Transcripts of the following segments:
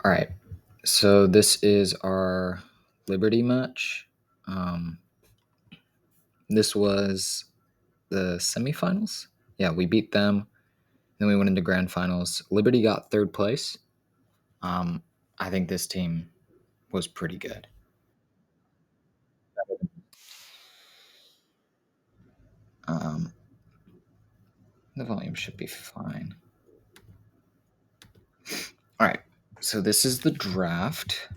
All right. So this is our Liberty match. Um, this was the semifinals. Yeah, we beat them. Then we went into grand finals. Liberty got third place. Um, I think this team was pretty good. Um, the volume should be fine. All right. So this is the draft.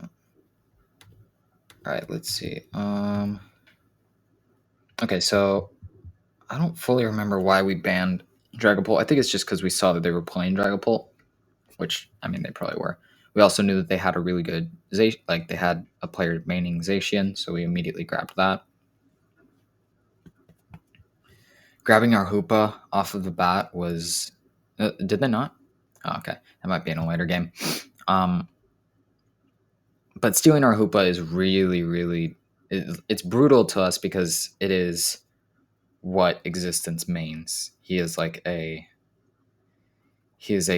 All right. Let's see. Okay. So I don't fully remember why we banned Dragapult. I think it's just because we saw that they were playing Dragapult, which I mean they probably were. We also knew that they had a really good like they had a player maining Zacian, so we immediately grabbed that. Grabbing our Hoopa off of the bat was did they not? Oh, okay, that might be in a later game. Um, but stealing our Hoopa is really it's brutal to us because it is what existence means. He is a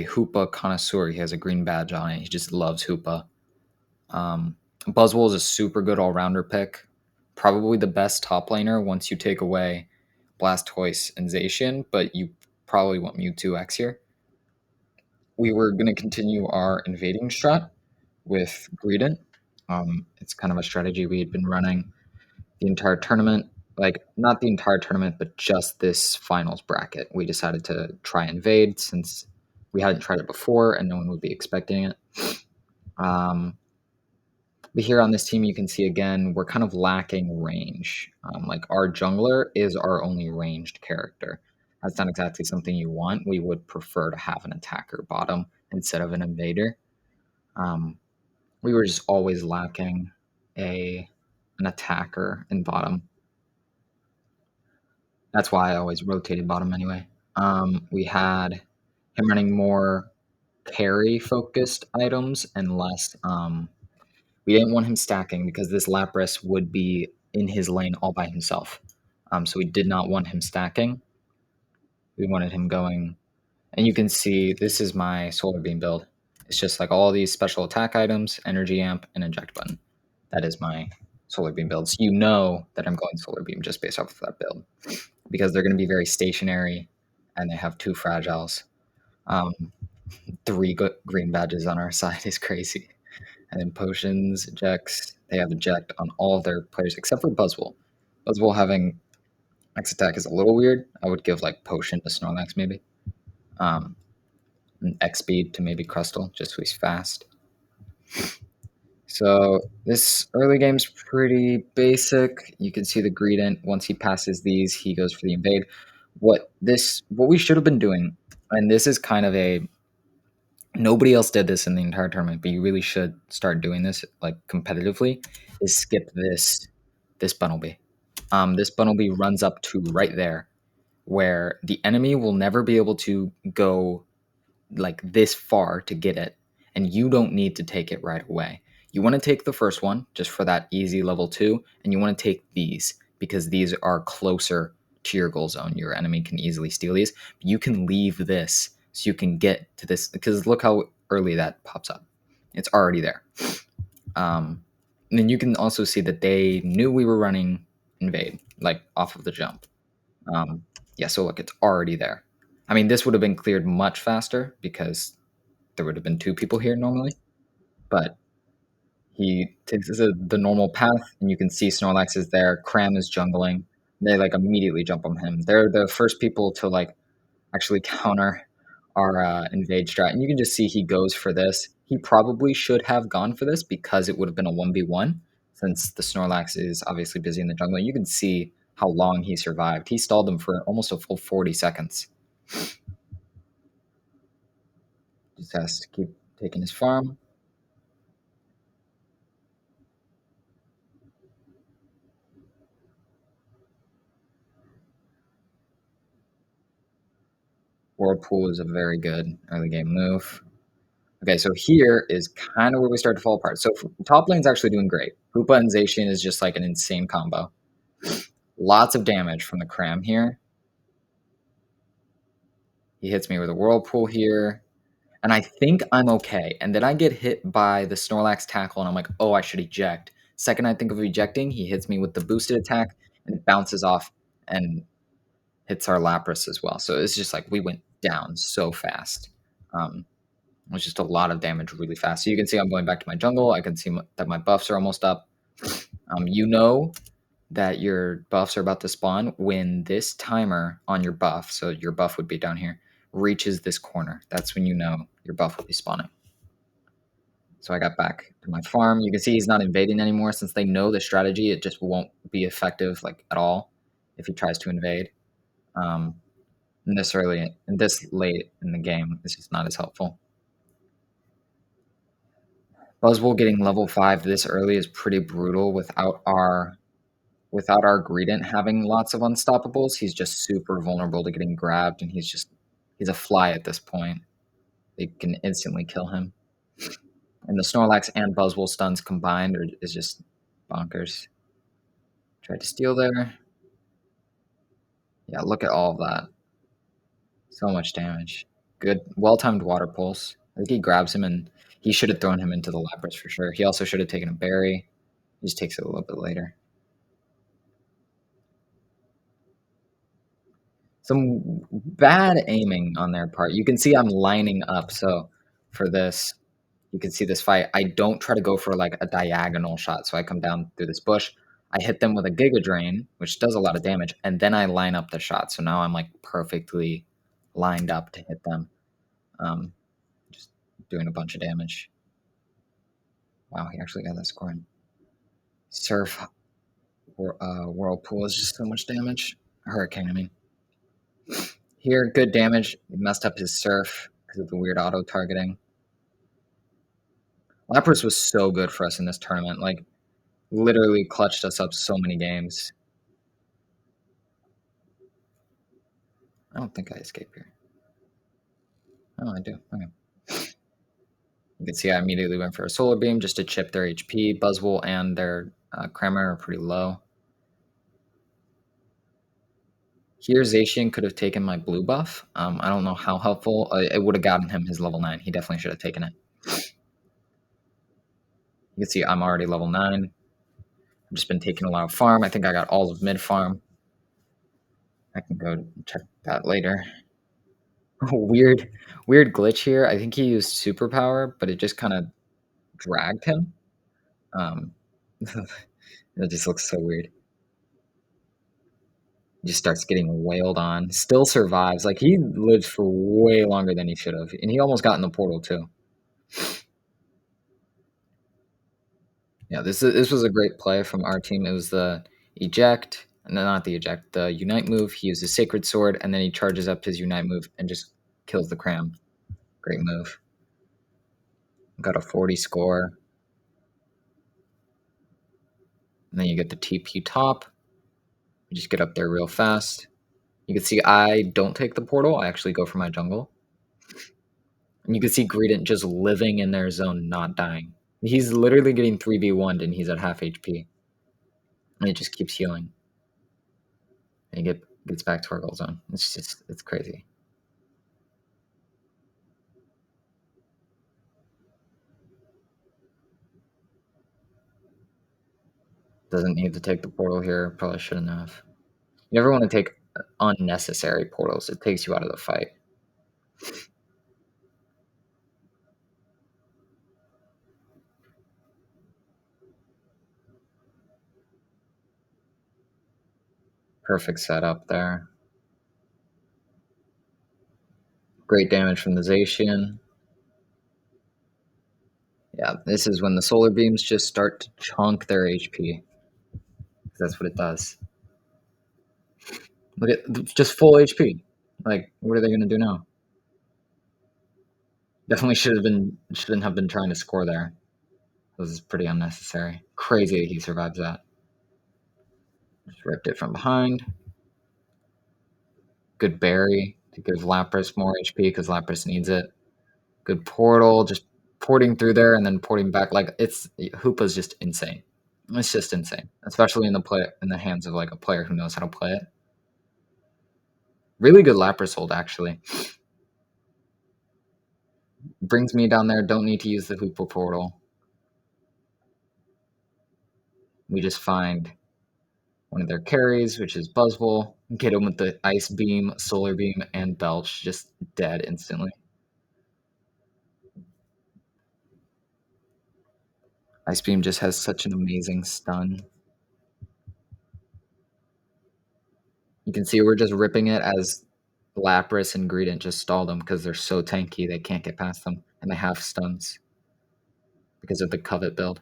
Hoopa connoisseur. He has a green badge on it. He just loves Hoopa. Buzzwole is a super good all rounder pick. Probably the best top laner once you take away Blastoise and Zacian, but you probably want Mewtwo X here. We were going to continue our invading strat with Greedent. It's kind of a strategy we had been running the entire tournament. Like, not the entire tournament, but just this finals bracket. We decided to try invade since we hadn't tried it before and no one would be expecting it. But here on this team, you can see again, we're kind of lacking range. Like our jungler is our only ranged character. That's not exactly something you want. We would prefer to have an attacker bottom instead of an invader. Um, we were just always lacking an attacker in bottom. That's why I always rotated bottom anyway. We had him running more carry focused items and less we didn't want him stacking because this Lapras would be in his lane all by himself. So we did not want him stacking. We wanted him going, and you can see this is my Solar Beam build. It's just like all these special attack items, Energy Amp, and Inject Button. That is my Solar Beam build. So you know that I'm going Solar Beam just based off of that build because they're going to be very stationary, and they have two fragiles. Um, three green badges on our side is crazy. And then potions, ejects. They have eject on all their players except for Buzzwole. Buzzwole having X attack is a little weird. I would give like potion to Snorlax maybe. And X speed to maybe Crustle, just so he's fast. So this early game's pretty basic. You can see the Greedent. Once he passes these, he goes for the invade. What we should have been doing, and this is kind of a nobody else did this in the entire tournament, but you really should start doing this like competitively. Is skip this Bunnelby. This Bunnelby runs up to right there, where the enemy will never be able to go like this far to get it, and you don't need to take it right away. You want to take the first one just for that easy level 2, and you want to take these because these are closer to your goal zone. Your enemy can easily steal these. But you can leave this so you can get to this because look how early that pops up. It's already there. And then you can also see that they knew we were running invade like off of the jump. Yeah, so look, it's already there. I mean, this would have been cleared much faster because there would have been two people here normally, but he takes the normal path, and you can see Snorlax is there. Cram is jungling. They like immediately jump on him. They're the first people to like actually counter our invade strat, and you can just see he goes for this. He probably should have gone for this because it would have been a 1v1 since the Snorlax is obviously busy in the jungle. You can see how long he survived. He stalled them for almost a full 40 seconds. Just has to keep taking his farm. Whirlpool is a very good early game move. Okay, so here is kind of where we start to fall apart. So top lane's actually doing great. Hoopa and Zacian is just like an insane combo. Lots of damage from the Cram here. He hits me with a Whirlpool here. and I think I'm okay. And then I get hit by the Snorlax tackle, and I'm like, oh, I should eject. Second, I think of ejecting, he hits me with the boosted attack, and it bounces off and hits our Lapras as well. So it's just like we went down so fast. It was just a lot of damage really fast. So you can see I'm going back to my jungle. I can see that my buffs are almost up. You know that your buffs are about to spawn when this timer on your buff, so your buff would be down here, reaches this corner. That's when you know your buff will be spawning. So I got back to my farm. You can see he's not invading anymore since they know the strategy. It just won't be effective like at all if he tries to invade. Um, and this early and this late in the game is just not as helpful. Buzzwole getting level 5 this early is pretty brutal without our Greedent having lots of unstoppables. He's just super vulnerable to getting grabbed, and he's a fly at this point. They can instantly kill him. And the Snorlax and Buzzwole stuns combined is just bonkers. Tried to steal there. Yeah, look at all of that. So much damage. Good, well-timed water pulse. I think he grabs him, and he should have thrown him into the Lapras for sure. He also should have taken a berry. He just takes it a little bit later. Some bad aiming on their part. You can see I'm lining up. So for this, you can see this fight. I don't try to go for like a diagonal shot. So I come down through this bush. I hit them with a Giga Drain, which does a lot of damage, and then I line up the shot. So now I'm like perfectly lined up to hit them. Just doing a bunch of damage. Wow, he actually got that score in. Surf Whirlpool is just so much damage. Hurricane, I mean. Here, good damage. He messed up his Surf because of the weird auto targeting. Lapras was so good for us in this tournament. Like, literally clutched us up so many games. I don't think I escape here. Oh, I do. Okay. You can see I immediately went for a Solar Beam just to chip their HP. Buzzwole and their Kramer are pretty low. Here, Zacian could have taken my blue buff. I don't know how helpful. It would have gotten him his level 9. He definitely should have taken it. You can see I'm already level 9. I've just been taking a lot of farm. I think I got all of mid farm. I can go check that later. weird glitch here. I think he used superpower, but it just kind of dragged him. It just looks so weird. He just starts getting wailed on. Still survives. Like, he lived for way longer than he should have. And he almost got in the portal, too. Yeah, this was a great play from our team. It was the eject, no, not the eject, the unite move. He uses Sacred Sword, and then he charges up his unite move and just kills the Cram. Great move. Got a 40 score. And then you get the TP top. You just get up there real fast. You can see I don't take the portal. I actually go for my jungle. And you can see Greedent just living in their zone, not dying. He's literally getting 3v1'd and he's at half HP. And it just keeps healing. And he gets back to our goal zone. It's crazy. Doesn't need to take the portal here. Probably shouldn't have. You never want to take unnecessary portals. It takes you out of the fight. Perfect setup there. Great damage from the Zacian. Yeah, this is when the solar beams just start to chunk their HP. That's what it does. Look at just full HP. Like, what are they gonna do now? Definitely shouldn't have been trying to score there. This is pretty unnecessary. Crazy that he survives that. Just ripped it from behind. Good berry to give Lapras more HP because Lapras needs it. Good portal, just porting through there and then porting back. Like, it's Hoopa's just insane. It's just insane, especially in the hands of like a player who knows how to play it. Really good Lapras hold, actually. Brings me down there. Don't need to use the Hoopa portal. We just find one of their carries, which is Buzzwole. Get him with the Ice Beam, Solar Beam, and Belch. Just dead instantly. Ice Beam just has such an amazing stun. You can see we're just ripping it as Lapras and Greedent just stall them because they're so tanky they can't get past them. And they have stuns because of the Covet build.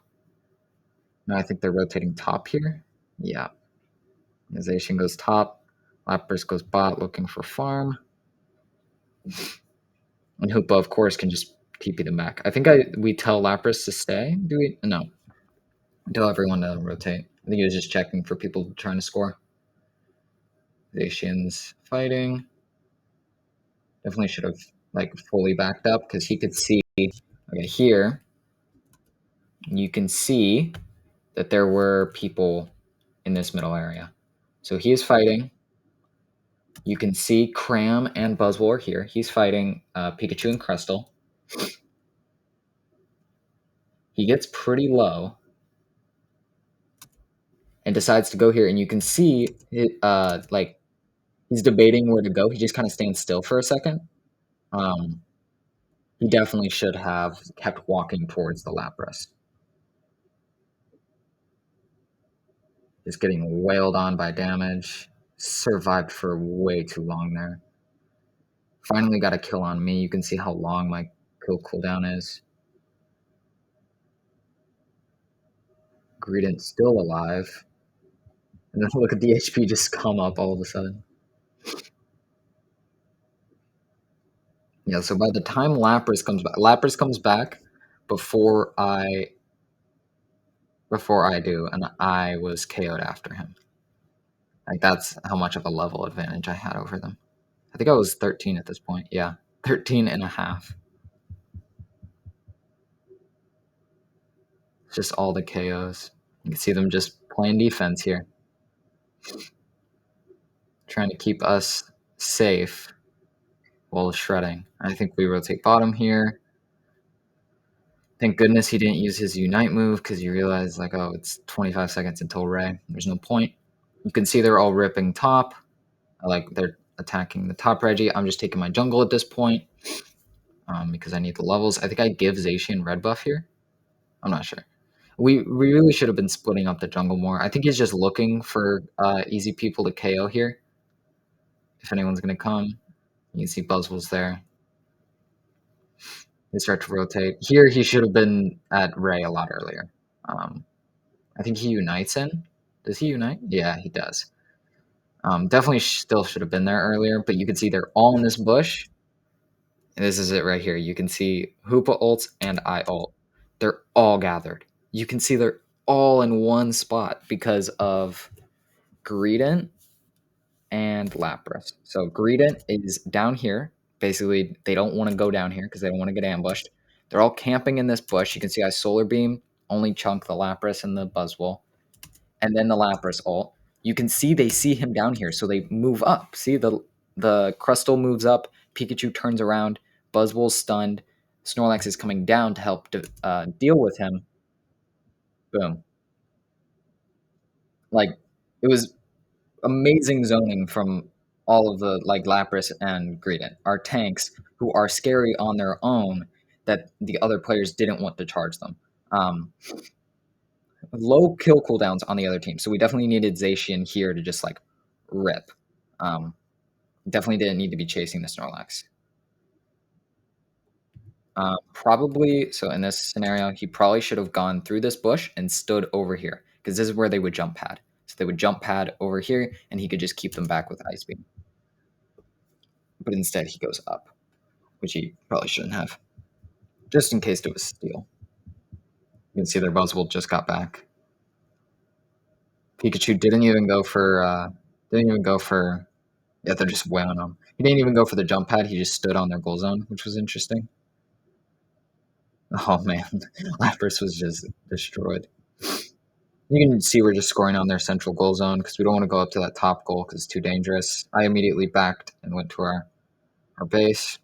Now I think they're rotating top here. Yeah. Zacian goes top. Lapras goes bot looking for farm. And Hoopa, of course, can just TP them back. I think we tell Lapras to stay. Do we? No. We tell everyone to rotate. I think he was just checking for people trying to score. Zacian's fighting. Definitely should have like fully backed up because he could see. Okay, here you can see that there were people in this middle area. So he is fighting. You can see Cram and Buzzwole are here. He's fighting Pikachu and Crystal. He gets pretty low and decides to go here. And you can see it, like he's debating where to go. He just kind of stands still for a second. He definitely should have kept walking towards the Lapras. Just getting wailed on by damage. Survived for way too long there. Finally got a kill on me. You can see how long my kill cooldown is. Greedent still alive. And then look at the HP just come up all of a sudden. Yeah, so by the time Lapras comes back before I do, and I was KO'd after him. Like that's how much of a level advantage I had over them. I think I was 13 at this point. Yeah, 13 and a half. Just all the KOs. You can see them just playing defense here. Trying to keep us safe while shredding. I think we rotate bottom here. Thank goodness he didn't use his Unite move because you realize, like, oh, it's 25 seconds until Ray. There's no point. You can see they're all ripping top. Like, they're attacking the top Reggie. I'm just taking my jungle at this point because I need the levels. I think I give Zacian red buff here. I'm not sure. We really should have been splitting up the jungle more. I think he's just looking for easy people to KO here. If anyone's going to come. You can see Buzzwole's there. They start to rotate. Here, he should have been at Ray a lot earlier. I think he unites in. Does he unite? Yeah, he does. Definitely still should have been there earlier, but you can see they're all in this bush. And this is it right here. You can see Hoopa ults and I ult. They're all gathered. You can see they're all in one spot because of Greedent and Lapras. So Greedent is down here. Basically, they don't want to go down here because they don't want to get ambushed. They're all camping in this bush. You can see I Solar Beam, only chunk the Lapras and the Buzzwole. And then the Lapras ult. You can see they see him down here, so they move up. See, the Crustle moves up. Pikachu turns around. Buzzwole's stunned. Snorlax is coming down to help deal with him. Boom. Like, it was amazing zoning from all of the like Lapras and Greedent, our tanks who are scary on their own that the other players didn't want to charge them. Low kill cooldowns on the other team, so we definitely needed Zacian here to just like rip. Definitely didn't need to be chasing the Snorlax. Probably so in this scenario, he probably should have gone through this bush and stood over here because this is where they would jump pad. So they would jump pad over here, and he could just keep them back with Ice Beam. But instead, he goes up, which he probably shouldn't have, just in case it was steal. You can see their Buzzwole just got back. Pikachu didn't even go for. Yeah, they're just wailing him. He didn't even go for the jump pad. He just stood on their goal zone, which was interesting. Oh man, Lapras was just destroyed. You can see we're just scoring on their central goal zone because we don't want to go up to that top goal because it's too dangerous. I immediately backed and went to our base.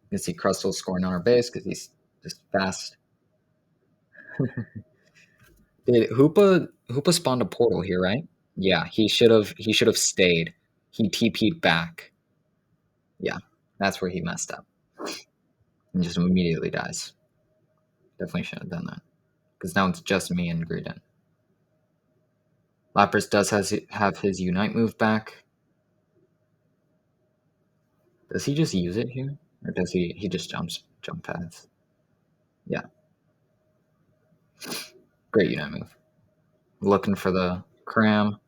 You can see Crustle scoring on our base because he's just fast. Did Hoopa spawned a portal here, right? Yeah, he should have stayed. He TP'd back. Yeah, that's where he messed up and just immediately dies. Definitely shouldn't have done that because now it's just me and Greedent. Lapras does have his Unite move back. Does he just use it here, or does he just jump pads? Yeah, great Unite move. Looking for the cram.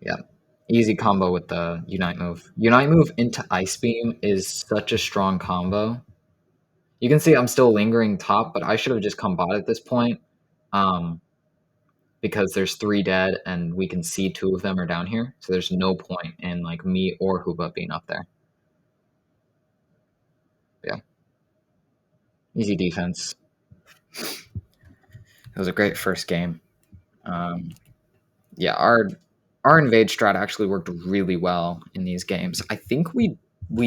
Yeah, easy combo with the Unite move. Unite move into Ice Beam is such a strong combo. You can see I'm still lingering top, but I should have just come bot at this point. Um, because there's 3 dead and we can see 2 of them are down here. So there's no point in like me or Hooba being up there. Yeah. Easy defense. It was a great first game. Um, yeah, our invade strat actually worked really well in these games. I think we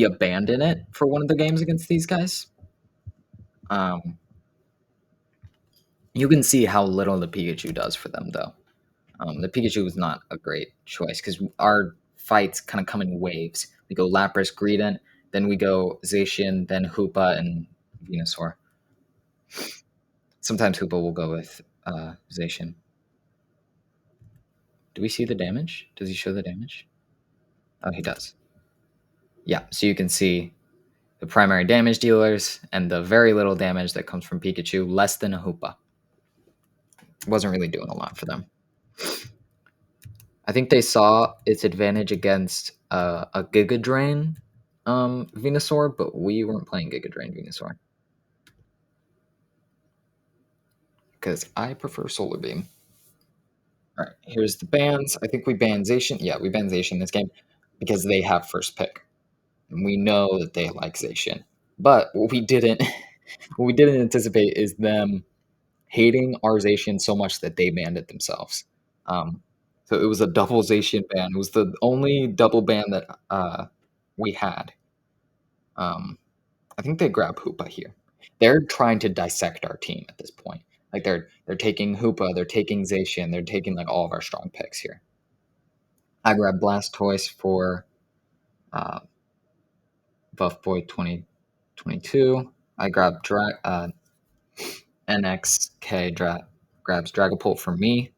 abandoned it for one of the games against these guys. You can see how little the Pikachu does for them, though. The Pikachu was not a great choice because our fights kind of come in waves. We go Lapras, Greedent, then we go Zacian, then Hoopa, and Venusaur. Sometimes Hoopa will go with Zacian. Do we see the damage? Does he show the damage? Oh, he does. Yeah, so you can see the primary damage dealers and the very little damage that comes from Pikachu, less than a Hoopa. Wasn't really doing a lot for them. I think they saw its advantage against a Giga Drain Venusaur, but we weren't playing Giga Drain Venusaur because I prefer Solar Beam. All right, here's the bans. I think we banned Zacian. Yeah, we banned Zacian this game because they have first pick. And we know that they like Zacian. But what we didn't what we didn't anticipate is them hating our Zacian so much that they banned it themselves. Um, so it was a double Zacian ban. It was the only double ban that we had. Um, I think they grab Hoopa here. They're trying to dissect our team at this point. Like they're taking Hoopa, they're taking Zacian, they're taking like all of our strong picks here. I grabbed Blastoise for uh, Buff Boy 2022. I grabbed NXK grabs Dragapult for me.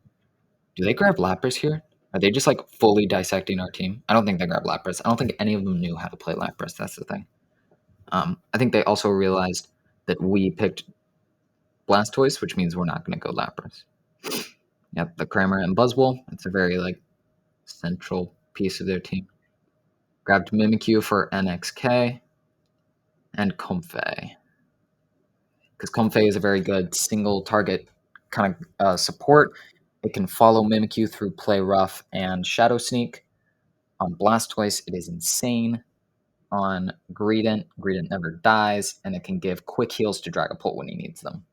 Do they grab Lapras here? Are they just like fully dissecting our team? I don't think they grab Lapras. I don't think any of them knew how to play Lapras. That's the thing. I think they also realized that we picked Blastoise, which means we're not going to go Lapras. Yep, the Kramer and Buzzwole. It's a very like central piece of their team. Grabbed Mimikyu for NXK and Comfey. Because Comfey is a very good single target kind of support. It can follow Mimikyu through Play Rough and Shadow Sneak. On Blastoise, it is insane. On Greedent never dies, and it can give quick heals to Dragapult when he needs them.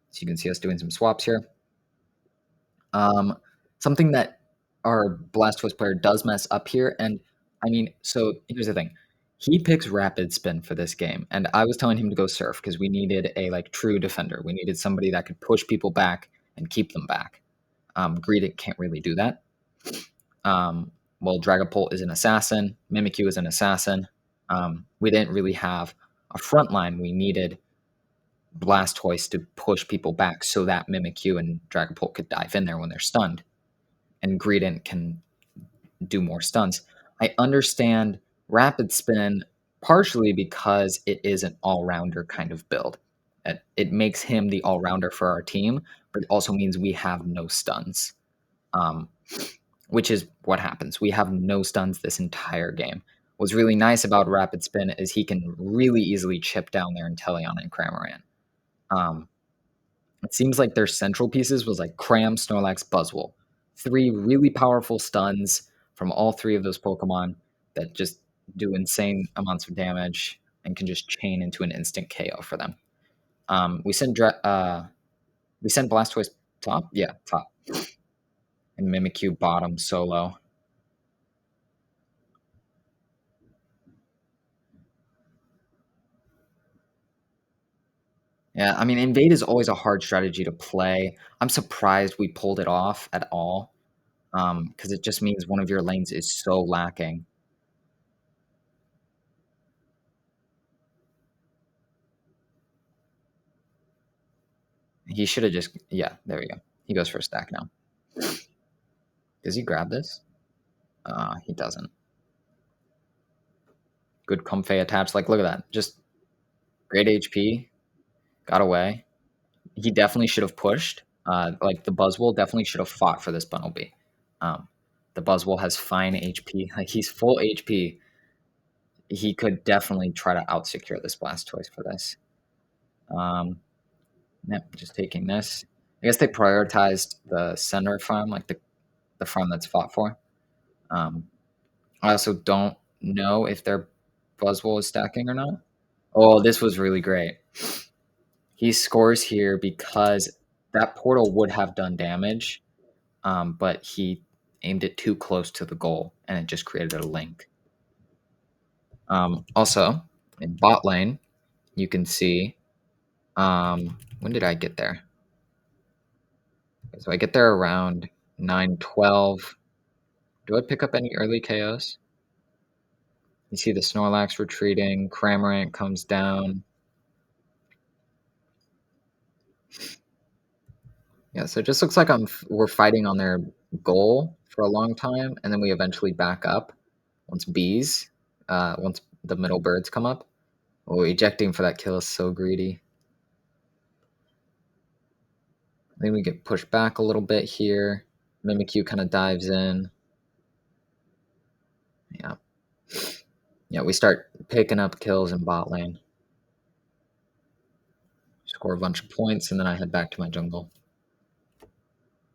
So you can see us doing some swaps here. Something that our Blastoise player does mess up here, and I mean, so here's the thing. He picks Rapid Spin for this game, and I was telling him to go Surf because we needed a like true defender. We needed somebody that could push people back and keep them back. Greedent can't really do that. Well, Dragapult is an assassin. Mimikyu is an assassin. We didn't really have a front line. We needed Blastoise to push people back so that Mimikyu and Dragapult could dive in there when they're stunned. And Greedent can do more stuns. I understand Rapid Spin partially because it is an all-rounder kind of build. It makes him the all-rounder for our team, but it also means we have no stuns. Which is what happens. We have no stuns this entire game. What's really nice about Rapid Spin is he can really easily chip down their Inteleon and Cramorant. It seems like their central pieces was like Cram, Snorlax, Buzzwole. 3 really powerful stuns from all 3 of those Pokemon that just do insane amounts of damage and can just chain into an instant KO for them. We sent Blastoise top, yeah, top, and Mimikyu bottom solo. Yeah, I mean, invade is always a hard strategy to play. I'm surprised we pulled it off at all, because it just means one of your lanes is so lacking. He should have just yeah, there we go. He goes for a stack now. Does he grab this? He doesn't. Good comfy attach. Like, look at that. Just great HP. Got away. He definitely should have pushed. Like the Buzzwole definitely should have fought for this Bunnelby. Um, the Buzzwole has fine HP. Like he's full HP. He could definitely try to out secure this Blastoise for this. Um, yep, just taking this. I guess they prioritized the center farm, like the farm that's fought for. Um, I also don't know if their Buzzwole is stacking or not. Oh, this was really great. He scores here because that portal would have done damage, but he aimed it too close to the goal, and it just created a link. Also, in bot lane, you can see when did I get there? So I get there around 9:12. Do I pick up any early KOs? You see the Snorlax retreating, Cramorant comes down. Yeah, so it just looks like we're fighting on their goal for a long time, and then we eventually back up once the middle birds come up. Oh, ejecting for that kill is so greedy. Then we get pushed back a little bit here. Mimikyu kind of dives in. Yeah. Yeah, we start picking up kills in bot lane. Score a bunch of points, and then I head back to my jungle.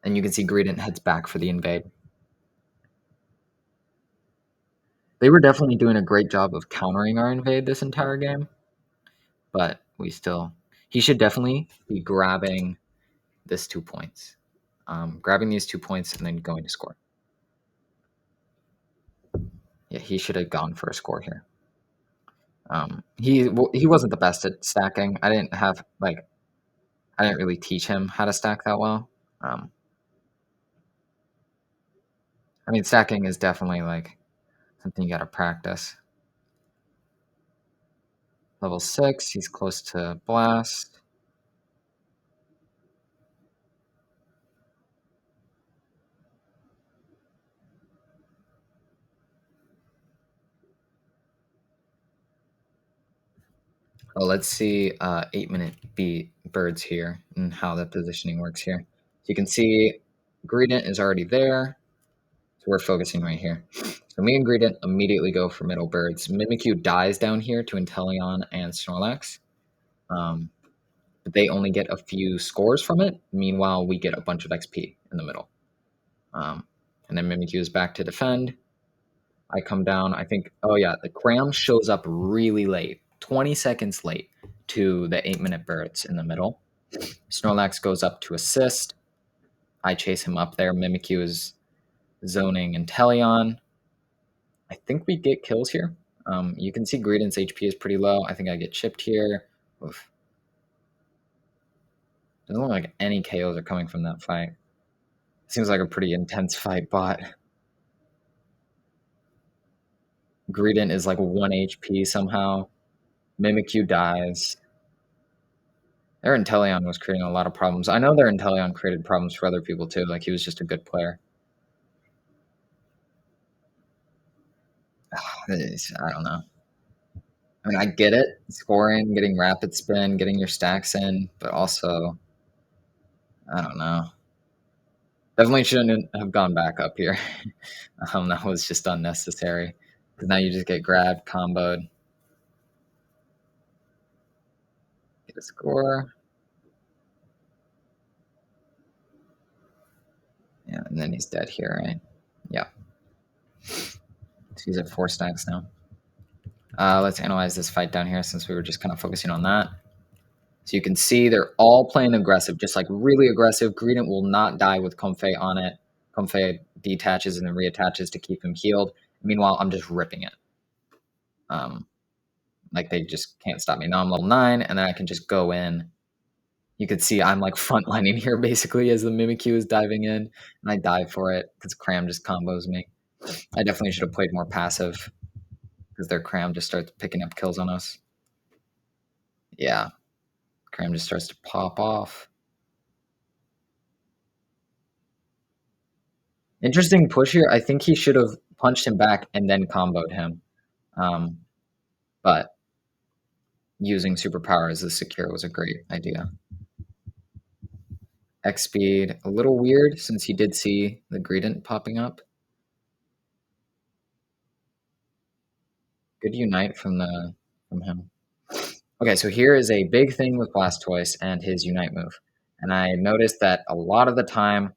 And you can see Greedent heads back for the invade. They were definitely doing a great job of countering our invade this entire game, but he should definitely be grabbing this 2 points. Grabbing these 2 points and then going to score. Yeah, he should have gone for a score here. He wasn't the best at stacking. I didn't really teach him how to stack that well. Um, I mean, stacking is definitely like something you got to practice. Level 6, he's close to blast. Well, let's see 8-minute beat birds here and how the positioning works here. So you can see Greedent is already there. So we're focusing right here. So me and Greedent immediately go for middle birds. Mimikyu dies down here to Inteleon and Snorlax. Um, but they only get a few scores from it. Meanwhile, we get a bunch of XP in the middle. And then Mimikyu is back to defend. I come down. I think, oh yeah, the Cram shows up really late, 20 seconds late to the 8-minute birds in the middle. Snorlax goes up to assist. I chase him up there. Mimikyu is zoning Inteleon. I think we get kills here. You can see Greedent's HP is pretty low. I think I get chipped here. Oof. Doesn't look like any KOs are coming from that fight. Seems like a pretty intense fight, but Greedent is like 1 HP somehow. Mimikyu dies. Their Inteleon was creating a lot of problems. I know their Inteleon created problems for other people too. Like he was just a good player. I don't know. I mean, I get it, scoring, getting rapid spin, getting your stacks in, but also, I don't know. Definitely shouldn't have gone back up here. That was just unnecessary. Because now you just get grabbed, comboed, get a score. Yeah, and then he's dead here, right? Yeah. So he's at 4 stacks now. Let's analyze this fight down here since we were just kind of focusing on that. So you can see they're all playing aggressive, just like really aggressive. Greedent will not die with Comfey on it. Comfey detaches and then reattaches to keep him healed. Meanwhile, I'm just ripping it. Like they just can't stop me. Now I'm level 9, and then I can just go in You could see I'm, like, frontlining here basically as the Mimikyu is diving in, and I dive for it because Cram just combos me. I definitely should have played more passive because their Cram just starts picking up kills on us. Yeah, Cram just starts to pop off. Interesting push here. I think he should have punched him back and then comboed him. Um, but using superpower as a secure was a great idea. X speed, a little weird since he did see the Greedent popping up. Good unite from him. Okay, so here is a big thing with Blastoise and his unite move. And I noticed that a lot of the time,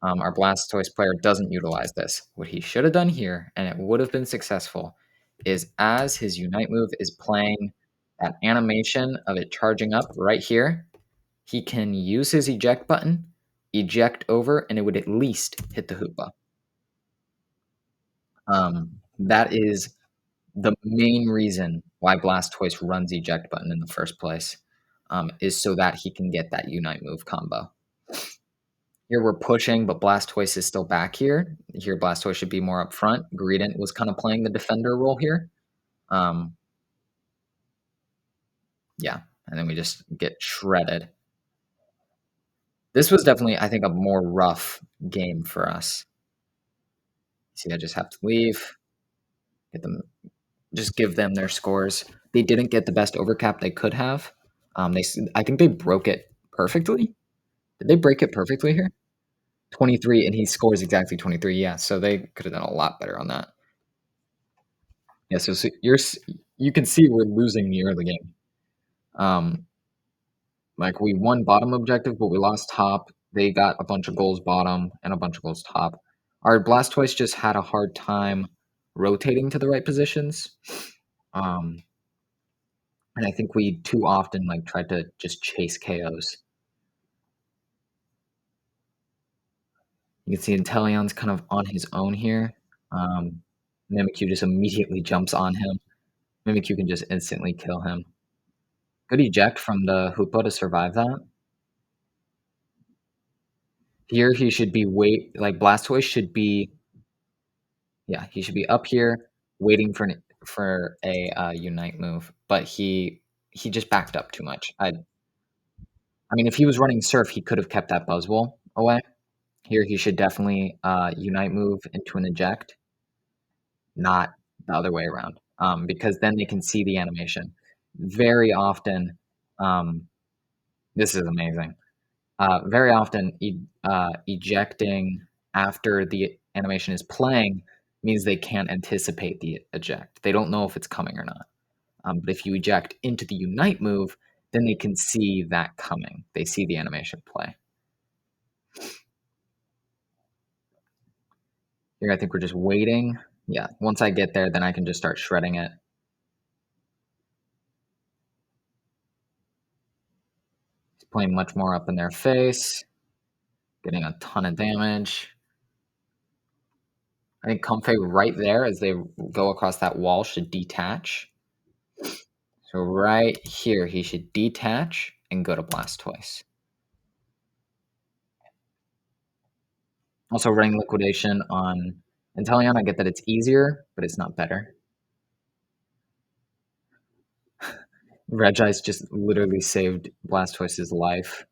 our Blastoise player doesn't utilize this. What he should have done here, and it would have been successful, is as his unite move is playing that animation of it charging up right here, he can use his eject button, eject over, and it would at least hit the Hoopa. That is the main reason why Blastoise runs eject button in the first place, is so that he can get that unite move combo. Here we're pushing, but Blastoise is still back here. Here Blastoise should be more up front. Greedent was kind of playing the defender role here. Um, yeah, and then we just get shredded. This was definitely, I think, a more rough game for us. See, I just have to leave, get them, just give them their scores. They didn't get the best overcap they could have. I think they broke it perfectly. Did they break it perfectly here? 23, and he scores exactly 23. Yeah, so they could have done a lot better on that. Yeah, you can see we're losing the early game. Like we won bottom objective, but we lost top. They got a bunch of goals bottom and a bunch of goals top. Our Blastoise just had a hard time rotating to the right positions. Um, and I think we too often like tried to just chase KOs. You can see Inteleon's kind of on his own here. Um, Mimikyu just immediately jumps on him. Mimikyu can just instantly kill him. Good eject from the Hoopa to survive that. Here he should be like Blastoise should be, yeah, he should be up here waiting for a unite move, but he just backed up too much. I mean, if he was running Surf, he could have kept that Buzzwole away. Here he should definitely unite move into an eject, not the other way around, because then they can see the animation. Very often, um, this is amazing. Very often, ejecting after the animation is playing means they can't anticipate the eject. They don't know if it's coming or not. But if you eject into the unite move, then they can see that coming. They see the animation play. Here, I think we're just waiting. Yeah, once I get there, then I can just start shredding it. He's playing much more up in their face, getting a ton of damage. I think Comfey right there as they go across that wall should detach. So right here, he should detach and go to Blastoise. Also running Liquidation on Inteleon, I get that it's easier, but it's not better. Regice just literally saved Blastoise's life.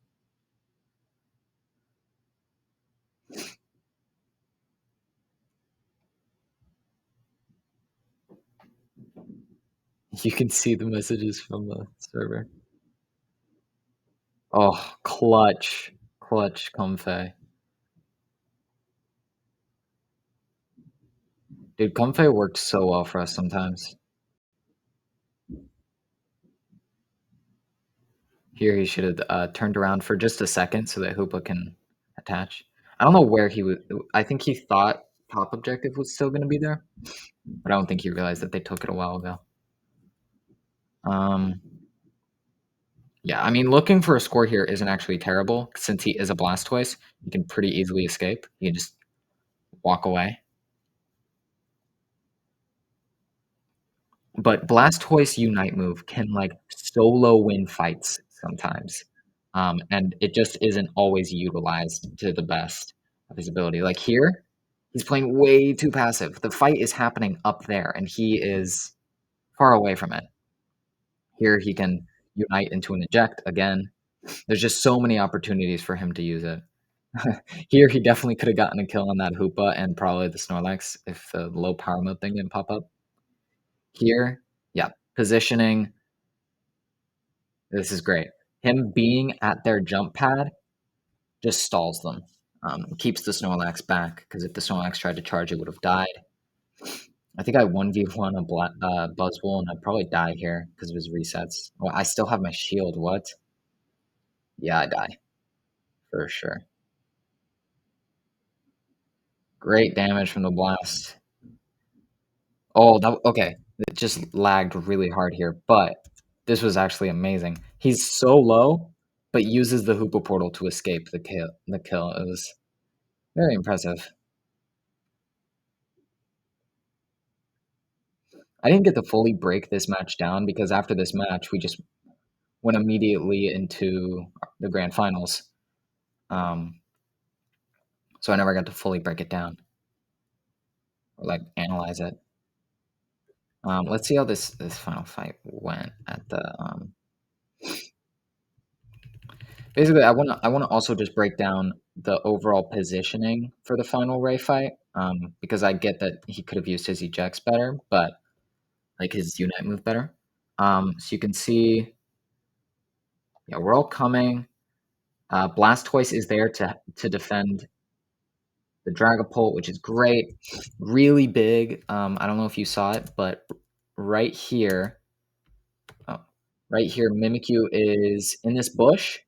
You can see the messages from the server. Oh, clutch. Clutch Comfey. Dude, Comfey worked so well for us sometimes. Here he should have turned around for just a second so that Hoopa can attach. I don't know where he was. I think he thought top objective was still going to be there, but I don't think he realized that they took it a while ago. Yeah, I mean, looking for a score here isn't actually terrible. Since he is a Blastoise, he can pretty easily escape. He can just walk away. But Blastoise Unite move can, like, solo win fights sometimes. and it just isn't always utilized to the best of his ability. Like here, he's playing way too passive. The fight is happening up there, and he is far away from it. Here, he can unite into an eject again. There's just so many opportunities for him to use it. Here, he definitely could have gotten a kill on that Hoopa and probably the Snorlax if the low power mode thing didn't pop up. Here, yeah, positioning. This is great. Him being at their jump pad just stalls them. Keeps the Snorlax back because if the Snorlax tried to charge, it would have died. I think I 1v1 a Buzzwole and I'd probably die here because of his resets. Well, I still have my shield. What? Yeah, I die for sure. Great damage from the blast. Oh, okay. It just lagged really hard here, but this was actually amazing. He's so low, but uses the Hoopa portal to escape the kill. It was very impressive. I didn't get to fully break this match down because after this match, we just went immediately into the grand finals. Um, so I never got to fully break it down or like analyze it. Let's see how this final fight went at the basically I wanna also just break down the overall positioning for the final Ray fight. Because I get that he could have used his ejects better, but like his unite move better. So you can see, yeah, we're all coming. Blastoise is there to defend the Dragapult, which is great. Really big. I don't know if you saw it, but right here, oh, right here, Mimikyu is in this bush.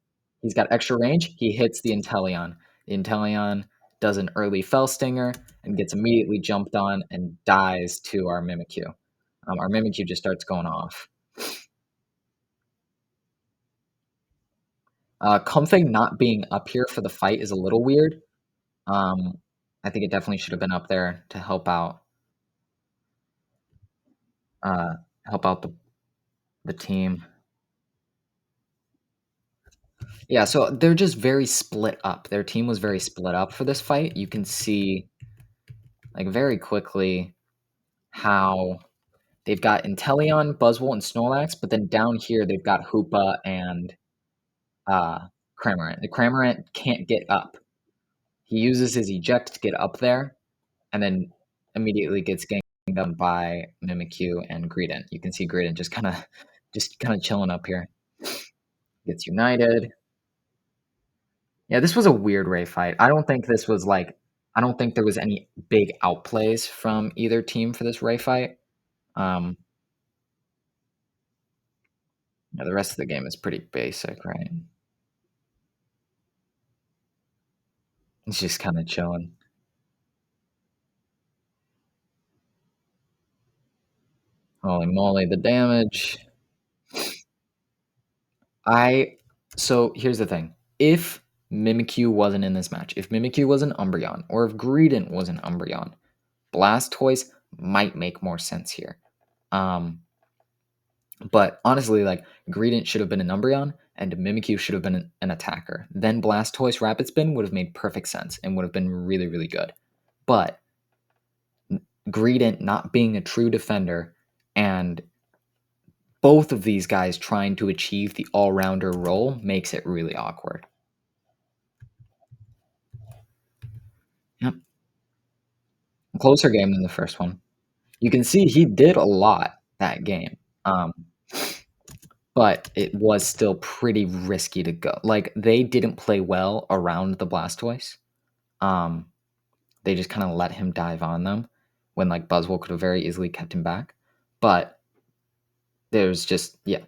He's got extra range. He hits the Inteleon. The Inteleon does an early Fell Stinger and gets immediately jumped on and dies to our Mimikyu. Our Mimikyu just starts going off. Comfey not being up here for the fight is a little weird. Um, I think it definitely should have been up there to uh, help out the team. Yeah, so they're just very split up. Their team was very split up for this fight. You can see like very quickly how they've got Inteleon, Buzzwole, and Snorlax, but then down here they've got Hoopa and uh, Cramorant. The Cramorant can't get up. He uses his eject to get up there, and then immediately gets ganked down by Mimikyu and Greedent. You can see Greedent just kind of chilling up here. Gets united. Yeah, this was a weird Ray fight. I don't think there was any big outplays from either team for this Ray fight. Um, yeah, the rest of the game is pretty basic, right? It's just kind of chilling. Holy moly, the damage. I so here's the thing. If Mimikyu wasn't in this match, if Mimikyu was an Umbreon, or if Greedent was an Umbreon, Blastoise might make more sense here. Um, but honestly, like Greedent should have been an Umbreon, and Mimikyu should have been an attacker. Then Blastoise Rapid Spin would have made perfect sense and would have been really, really good. But Greedent not being a true defender and both of these guys trying to achieve the all-rounder role makes it really awkward. Yep. Closer game than the first one. You can see he did a lot that game. Um, but it was still pretty risky to go. Like they didn't play well around the Blastoise. Um, they just kind of let him dive on them when like Buzzwole could have very easily kept him back. But there's just yeah,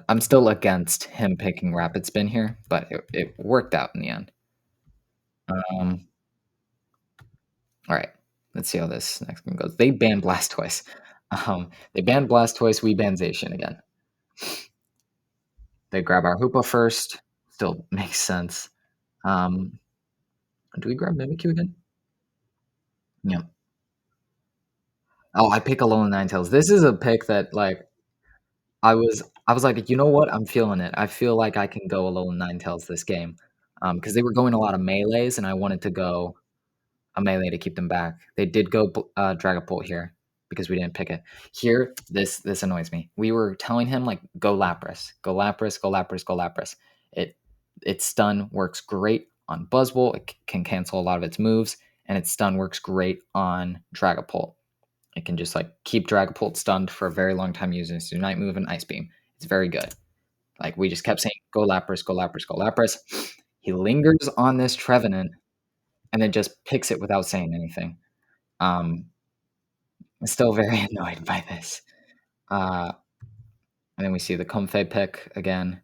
I'm still against him picking Rapid Spin here, but it worked out in the end. Um, all right, let's see how this next game goes. They banned Blastoise. They banned Blastoise. We ban Zacian again. They grab our Hoopa first. Still makes sense. Um, do we grab Mimikyu again? Yeah. Oh, I pick Alolan Ninetales. This is a pick that like I was like, "You know what? I'm feeling it. I feel like I can go Alolan Ninetales this game." Because they were going a lot of melees, and I wanted to go a melee to keep them back. They did go Dragapult here because we didn't pick it. Here, this annoys me. We were telling him like go Lapras, go Lapras, go Lapras, go Lapras. It its stun works great on Buzzwole. It can cancel a lot of its moves, and its stun works great on Dragapult. It can just like keep Dragapult stunned for a very long time using its Unite move and Ice Beam. It's very good. Like we just kept saying go Lapras, go Lapras, go Lapras. He lingers on this Trevenant and then just picks it without saying anything. Um, I'm still very annoyed by this. Uh, and then we see the Comfey pick again.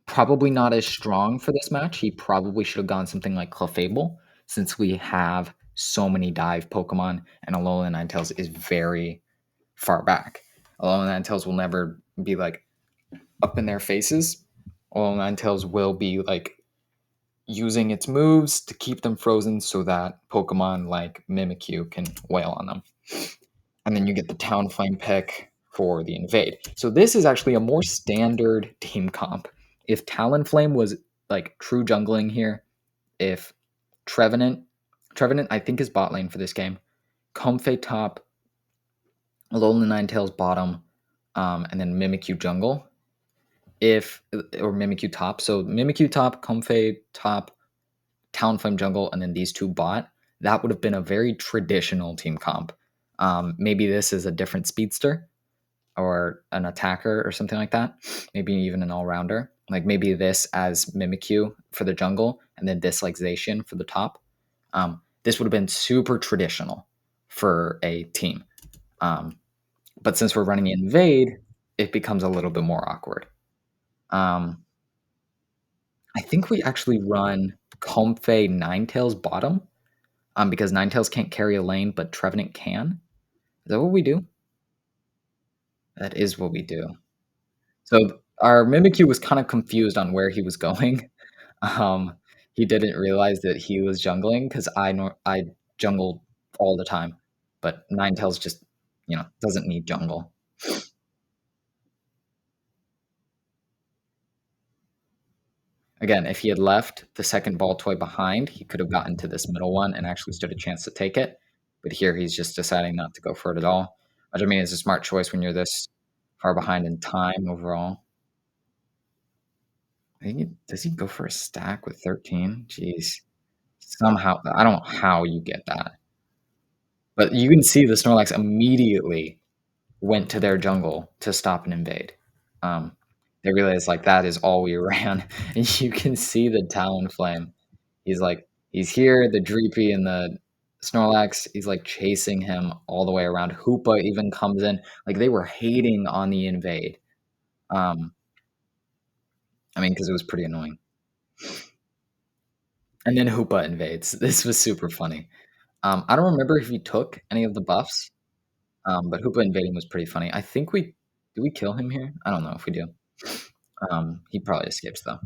Probably not as strong for this match. He probably should have gone something like Clefable, since we have so many dive Pokemon, and Alolan Ninetales is very far back. Alolan Ninetales will never be like up in their faces. Alolan Ninetales will be like using its moves to keep them frozen so that Pokemon like Mimikyu can wail on them. And then you get the Talonflame pick for the invade. So this is actually a more standard team comp. If Talonflame was like true jungling here, if Trevenant, Trevenant I think is bot lane for this game, Comfey top, Alolan Ninetales bottom, and then Mimikyu jungle. If or Mimikyu top, so Mimikyu top, Comfey top, Talonflame jungle, and then these two bot. That would have been a very traditional team comp. Maybe this is a different speedster, or an attacker or something like that. Maybe even an all rounder. Like maybe this as Mimikyu for the jungle, and then this like Zacian for the top. This would have been super traditional for a team. Um, but since we're running Invade, it becomes a little bit more awkward. Um, I think we actually run Comfey Ninetales bottom, because Ninetales can't carry a lane, but Trevenant can. Is that what we do? That is what we do. So our Mimikyu was kind of confused on where he was going. Um, he didn't realize that he was jungling because I jungle all the time, but Ninetales just doesn't need jungle. Again, if he had left the second ball toy behind, he could have gotten to this middle one and actually stood a chance to take it. But here he's just deciding not to go for it at all, which I mean is a smart choice when you're this far behind in time overall. I think does he go for a stack with 13? Jeez. Somehow, I don't know how you get that. But you can see the Snorlax immediately went to their jungle to stop and invade. Um, they realized like that is all we ran. And you can see the Talonflame. He's like he's here, the Dreepy and the Snorlax, he's like chasing him all the way around. Hoopa even comes in. Like they were hating on the invade. Um, I mean, because it was pretty annoying. And then Hoopa invades. This was super funny. I don't remember if he took any of the buffs, but Hoopa invading was pretty funny. I think we kill him here? I don't know if we do. He probably escapes though.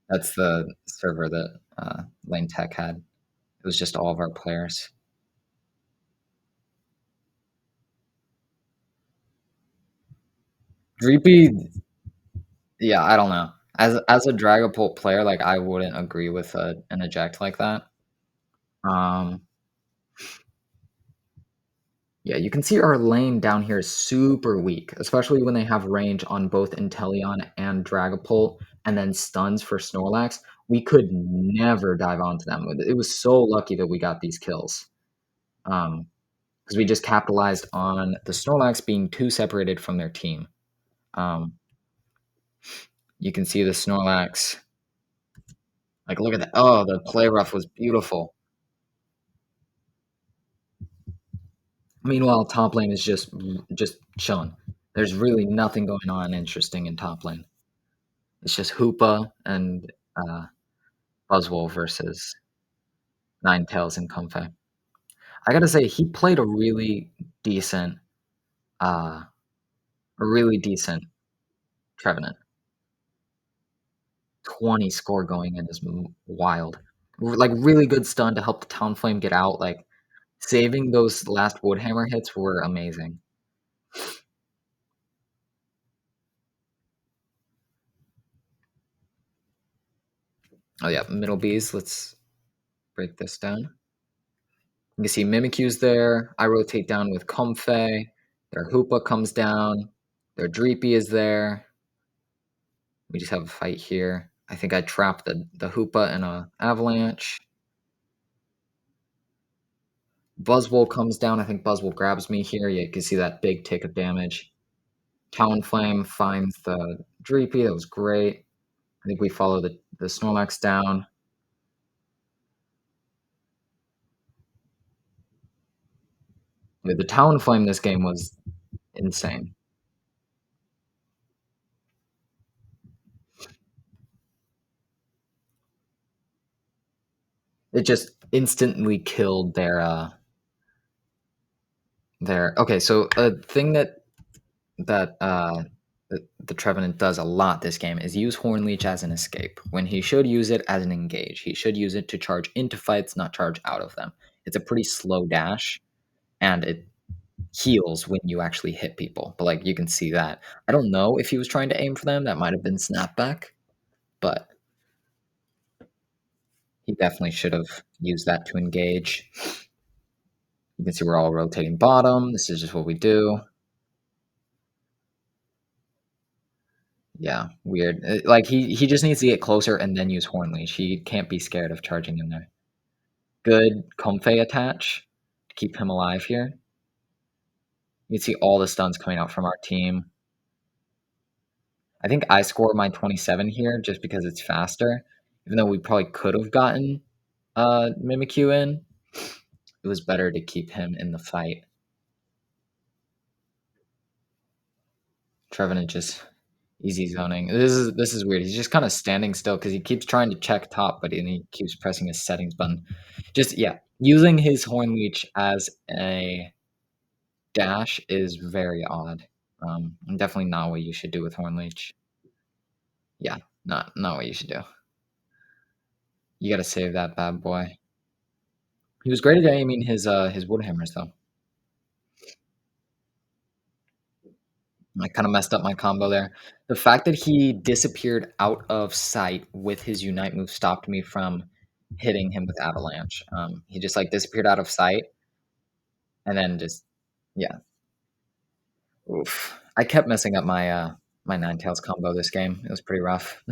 That's the server that Lane Tech had. It was just all of our players. Dreepy, yeah, I don't know. As a Dragapult player, like I wouldn't agree with an eject like that. Um, Yeah, you can see our lane down here is super weak, especially when they have range on both Inteleon and Dragapult, and then stuns for Snorlax. We could never dive onto them. It was so lucky that we got these kills, because we just capitalized on the Snorlax being too separated from their team. Um, you can see the Snorlax. Like, look at that. Oh, the play rough was beautiful. Meanwhile, top lane is just chilling. There's really nothing going on interesting in top lane. It's just Hoopa and Buzzwole versus Ninetales and Comfey. I gotta say, he played uh, a really decent Trevenant. 20 score going in is wild. like, really good stun to help the Talonflame get out, like, saving those last Woodhammer hits were amazing. Oh, yeah, middle bees, let's break this down. You can see Mimikyu's there, I rotate down with Comfey, their Hoopa comes down, their Dreepy is there. We just have a fight here. I think I trapped the Hoopa in a Avalanche. Buzzwole comes down, I think Buzzwole grabs me here, yeah, you can see that big tick of damage. Talonflame finds the Dreepy, that was great. I think we follow the Snorlax down. Yeah, the Talonflame this game was insane. It just instantly killed their okay, so a thing that the Trevenant does a lot this game is use Horn Leech as an escape, when he should use it as an engage. He should use it to charge into fights, not charge out of them. It's a pretty slow dash, and it heals when you actually hit people, but, like, you can see that. I don't know if he was trying to aim for them, that might have been snapback, but he definitely should have used that to engage. You can see we're all rotating bottom. This is just what we do. Yeah, weird. Like he just needs to get closer and then use Horn Leash. He can't be scared of charging in there. Good Comfey attach to keep him alive here. You can see all the stuns coming out from our team. I think I score my 27 here just because it's faster. Even though we probably could have gotten Mimikyu in, it was better to keep him in the fight. Trevenant just easy zoning. This is weird. He's just kind of standing still because he keeps trying to check top, but he keeps pressing his settings button. Just yeah, using his Horn Leech as a dash is very odd. And definitely not what you should do with Horn Leech. Yeah, not what you should do. You got to save that bad boy. He was great at aiming his wood hammers though. I kind of messed up my combo there. The fact that he disappeared out of sight with his Unite move stopped me from hitting him with Avalanche. He just like disappeared out of sight and then just yeah. Oof. I kept messing up my Ninetales combo this game. It was pretty rough.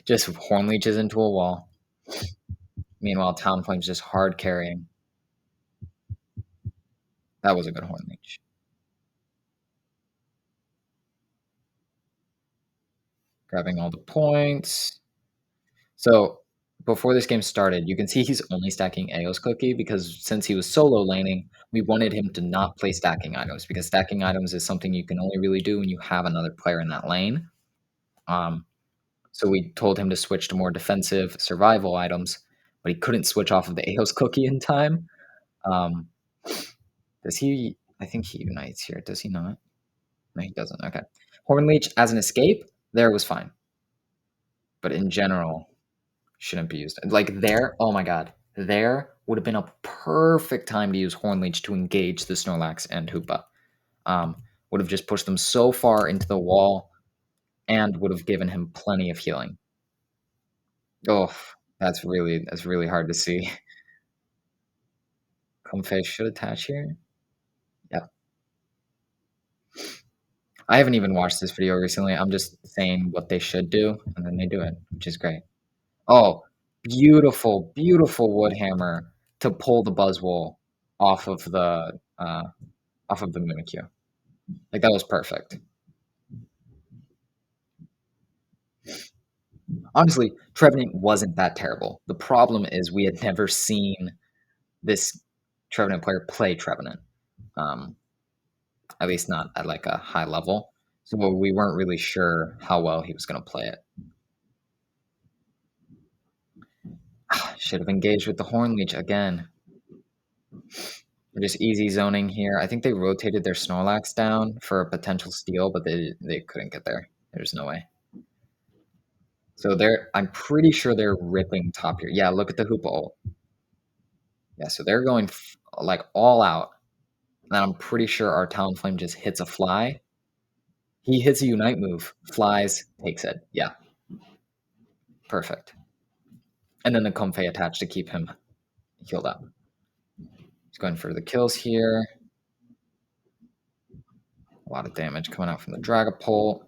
Just Horn Leeches into a wall. Meanwhile, Talonflame's just hard carrying. That was a good Horn Leech. Grabbing all the points. So before this game started, you can see he's only stacking Aeos Cookie because since he was solo laning, we wanted him to not play stacking items because stacking items is something you can only really do when you have another player in that lane. Um, so we told him to switch to more defensive survival items, but he couldn't switch off of the Aeos Cookie in time. Um, does he? I think he unites here. Does he not? No, he doesn't. Okay. Horn Leech as an escape, there was fine. But in general, shouldn't be used. Like there, oh my god, there would have been a perfect time to use Horn Leech to engage the Snorlax and Hoopa. Would have just pushed them so far into the wall and would have given him plenty of healing. Oh, that's really hard to see. Comfey should attach here. Yeah. I haven't even watched this video recently. I'm just saying what they should do, and then they do it, which is great. Oh, beautiful, beautiful Woodhammer to pull the Buzzwole off of the Mimikyu. Like that was perfect. Honestly, Trevenant wasn't that terrible. The problem is we had never seen this Trevenant player play Trevenant. Um, at least not at like a high level. So we weren't really sure how well he was going to play it. Should have engaged with the Horn Leech again. We're just easy zoning here. I think they rotated their Snorlax down for a potential steal, but they couldn't get there. There's no way. So I'm pretty sure they're ripping top here. Yeah, look at the Hoopa ult. Yeah, so they're going like all out. And I'm pretty sure our Talonflame just hits a fly. He hits a Unite move, flies, takes it. Yeah, perfect. And then the Comfey attached to keep him healed up. He's going for the kills here. A lot of damage coming out from the Dragapult.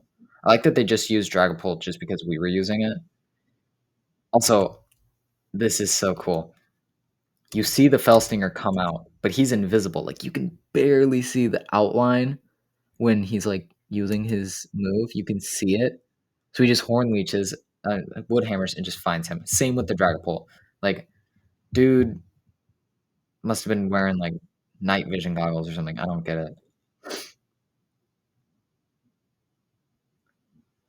I like that they just used Dragapult just because we were using it. Also, this is so cool. You see the Felstinger come out, but he's invisible. Like you can barely see the outline when he's like using his move. You can see it. So he just horn leeches, wood hammers, and just finds him. Same with the Dragapult. Like, dude must have been wearing like night vision goggles or something. I don't get it.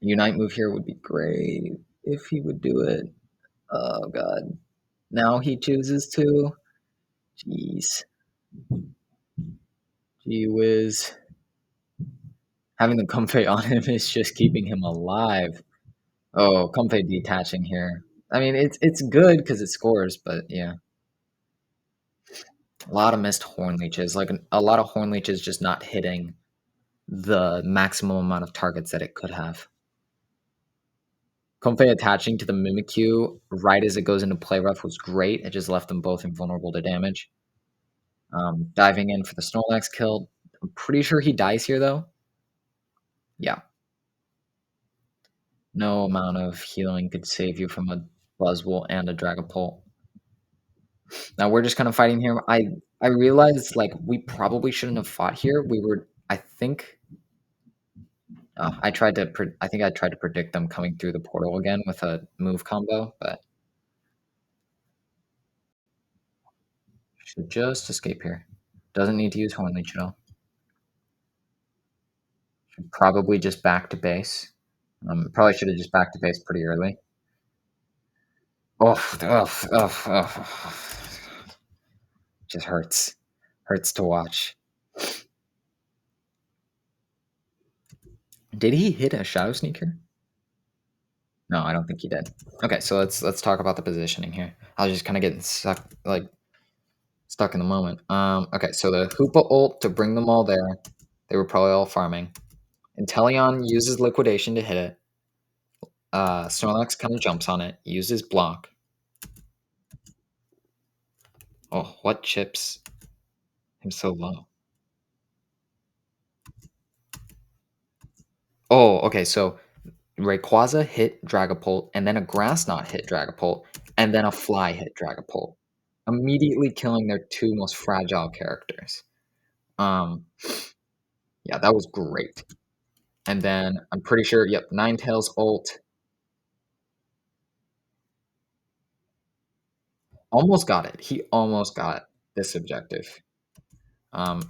Unite move here would be great if he would do it. Oh god. Now he chooses to. Jeez. Gee whiz. Having the Comfey on him is just keeping him alive. Oh, Comfey detaching here. I mean, it's good because it scores, but yeah. A lot of missed Horn Leeches. Like a lot of Horn Leeches just not hitting the maximum amount of targets that it could have. Comfey attaching to the Mimikyu right as it goes into play rough was great. It just left them both invulnerable to damage. Diving in for the Snorlax kill. I'm pretty sure he dies here, though. Yeah. No amount of healing could save you from a Buzzwole and a Dragapult. Now we're just kind of fighting here. I realized, like, we probably shouldn't have fought here. We were, I think, I think I tried to predict them coming through the portal again with a move combo, but should just escape here. Doesn't need to use Horn Leech at all. Should probably just back to base. Probably should have just back to base pretty early. Oh, oh, oh, oh. Just hurts. Hurts to watch. Did he hit a Shadow Sneaker? No, I don't think he did. Okay, so let's talk about the positioning here. I was just kind of getting stuck in the moment. Okay, so the Hoopa ult to bring them all there. They were probably all farming. Inteleon uses liquidation to hit it. Snorlax kind of jumps on it, uses block. Oh, what chips him so low? Oh, okay, so Rayquaza hit Dragapult, and then a Grass Knot hit Dragapult, and then a Fly hit Dragapult, immediately killing their two most fragile characters. Um, yeah, that was great. And then I'm pretty sure, yep, Ninetales ult. Almost got it. He almost got this objective.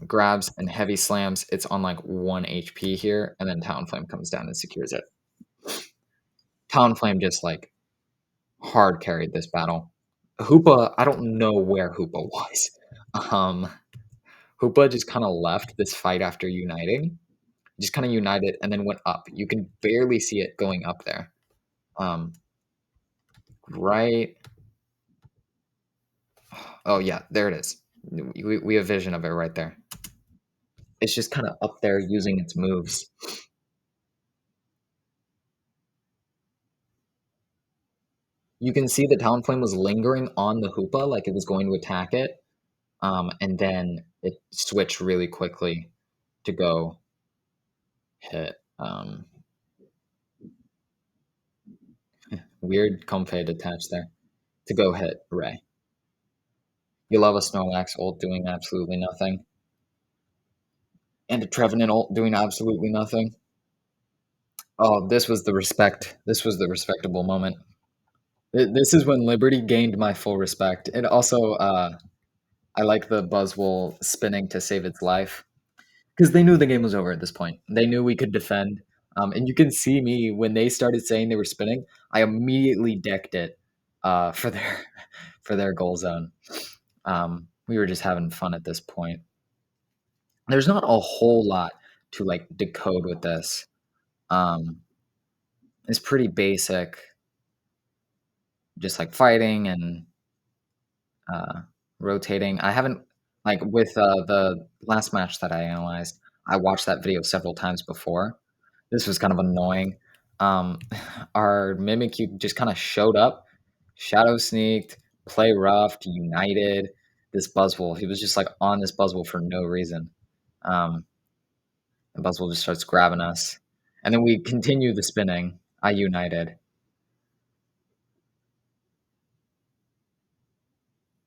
Grabs and heavy slams. It's on like 1 HP here, and then Talonflame comes down and secures it. Talonflame just like hard carried this battle. Hoopa, I don't know where Hoopa was. Um, Hoopa just kind of left this fight after uniting. Just kind of united and then went up. You can barely see it going up there. Um, right. Oh yeah, there it is. We have vision of it right there. It's just kind of up there using its moves. You can see the Talonflame was lingering on the Hoopa like it was going to attack it. And then it switched really quickly to go hit. Weird Comfey attached there to go hit Ray. You love a Snorlax ult doing absolutely nothing. And a Trevenant ult doing absolutely nothing. Oh, this was the respect. This was the respectable moment. This is when Liberty gained my full respect. And also, I like the Buzzwole spinning to save its life because they knew the game was over at this point. They knew we could defend. And you can see me when they started saying they were spinning. I immediately decked it for their for their goal zone. We were just having fun at this point. There's not a whole lot to like decode with this. It's pretty basic. just like fighting and uh, rotating. I haven't like with the last match that I analyzed. I watched that video several times before. This was kind of annoying. Um, our Mimikyu just kind of showed up, shadow sneaked, play roughed, united. This Buzzwole, he was just like on this Buzzwole for no reason. Um, the Buzzwole just starts grabbing us, and then we continue the spinning. I united.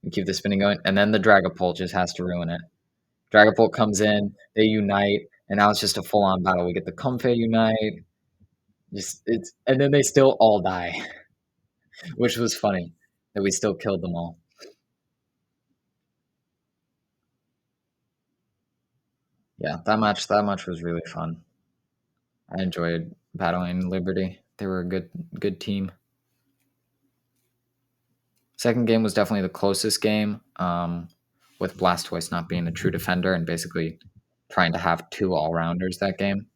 We keep the spinning going, and then the Dragapult just has to ruin it. Dragapult comes in, they unite, and now it's just a full on battle. We get the Comfey unite, just it's and then they still all die, which was funny that we still killed them all. Yeah, that match was really fun. I enjoyed battling Liberty. They were a good team. Second game was definitely the closest game, with Blastoise not being a true defender and basically trying to have two all rounders that game.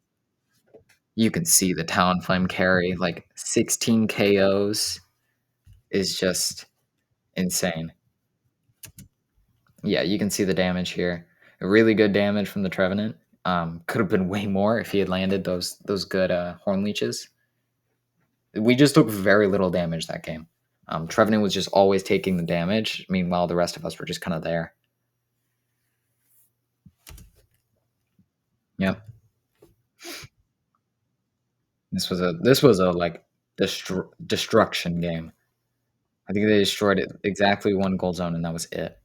You can see the Talonflame carry, like 16 KOs is just insane. Yeah, you can see the damage here. A really good damage from the Trevenant. Could have been way more if he had landed those good horn leeches. We just took very little damage that game. Trevenant was just always taking the damage. Meanwhile, the rest of us were just kind of there. Yep. This was a like destruction game. I think they destroyed it exactly one gold zone, and that was it.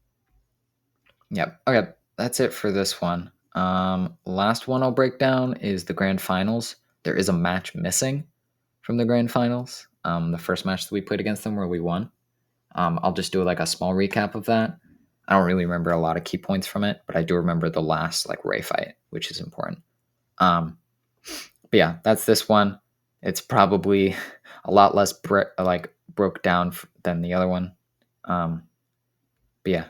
Yep. Okay, that's it for this one. Last one I'll break down is the grand finals. There is a match missing from the grand finals. The first match that we played against them where we won. I'll just do like a small recap of that. I don't really remember a lot of key points from it, but I do remember the last like Ray fight, which is important. Um, but yeah, that's this one. It's probably a lot less like broke down than the other one. Um, but yeah,